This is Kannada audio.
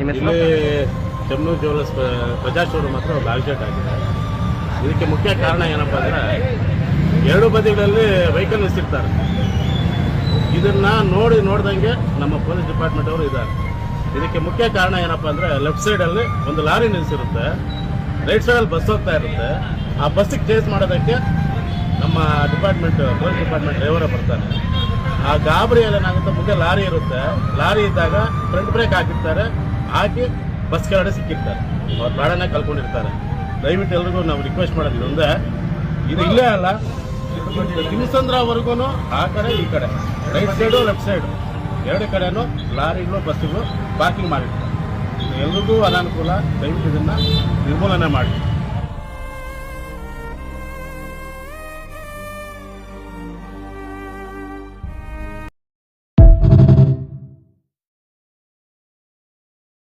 ಇಲ್ಲಿ ಚೆಮ್ಮನೂರು ಜ್ಯುವೆಲ್ಲರ್ಸ್ ಪ್ರಜಾ ಶೋರೂಮ್ ಹತ್ರ ಒಂದು ಆಕ್ಸಿಡೆಂಟ್ ಆಗಿದೆ. ಇದಕ್ಕೆ ಮುಖ್ಯ ಕಾರಣ ಏನಪ್ಪ ಅಂದರೆ ಎರಡು ಬದಿಗಳಲ್ಲಿ ವೆಹಿಕಲ್ ನಿಲ್ಲಿಸಿರ್ತಾರೆ. ಇದನ್ನು ನೋಡ್ದಂಗೆ ನಮ್ಮ ಪೊಲೀಸ್ ಡಿಪಾರ್ಟ್ಮೆಂಟ್ ಅವರು ಇದ್ದಾರೆ. ಇದಕ್ಕೆ ಮುಖ್ಯ ಕಾರಣ ಏನಪ್ಪ ಅಂದರೆ ಲೆಫ್ಟ್ ಸೈಡಲ್ಲಿ ಒಂದು ಲಾರಿ ನಿಲ್ಲಿಸಿರುತ್ತೆ, ರೈಟ್ ಸೈಡಲ್ಲಿ ಬಸ್ ಹೋಗ್ತಾ ಇರುತ್ತೆ. ಆ ಬಸ್ಸಿಗೆ ಚೇಸ್ ಮಾಡೋದಕ್ಕೆ ನಮ್ಮ ಪೊಲೀಸ್ ಡಿಪಾರ್ಟ್ಮೆಂಟ್ ಡ್ರೈವರೇ ಬರ್ತಾನೆ. ಆ ಗಾಬರಿಯಲ್ಲಿ ಏನಾಗುತ್ತೆ, ಮುಂದೆ ಲಾರಿ ಇರುತ್ತೆ, ಲಾರಿ ಇದ್ದಾಗ ಫ್ರಂಟ್ ಬ್ರೇಕ್ ಹಾಕಿರ್ತಾರೆ, ಹಾಕಿ ಬಸ್ ಕೆಳಗಡೆ ಸಿಕ್ಕಿರ್ತಾರೆ, ಅವ್ರ ಪ್ರಾಣನೇ ಕಳ್ಕೊಂಡಿರ್ತಾರೆ. ದಯವಿಟ್ಟು ಎಲ್ರಿಗೂ ನಾವು ರಿಕ್ವೆಸ್ಟ್ ಮಾಡೋದು ಒಂದೇ, ಇದು ಇಲ್ಲೇ ಅಲ್ಲ, ತಿಮ್ಮಸಂದ್ರವರೆಗೂ ಆ ಕಡೆ ಈ ಕಡೆ ರೈಟ್ ಸೈಡು ಲೆಫ್ಟ್ ಸೈಡು ಎರಡು ಕಡೆನೂ ಲಾರಿಗಳು ಬಸ್ಸುಗಳು ಪಾರ್ಕಿಂಗ್ ಮಾಡಿರ್ತಾರೆ. ಎಲ್ರಿಗೂ ಅನಾನುಕೂಲ. ದಯವಿಟ್ಟು ಇದನ್ನು ನಿರ್ಮೂಲನೆ ಮಾಡಿ.